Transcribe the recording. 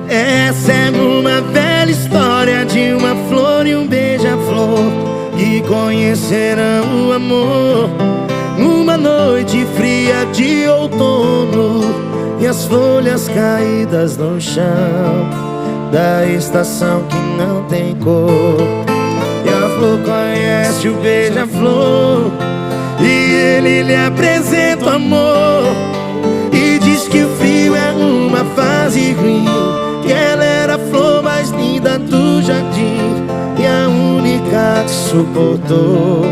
Essa é uma velha história de uma flor e um beija-flor que conhecerão o amor numa noite fria de outono, e as folhas caídas no chão da estação que não tem cor. E a flor conhece o beija-flor e ele lhe apresenta o amor, e diz que o frio é uma fase ruim, que ela era a flor mais linda do jardim e a única que suportou.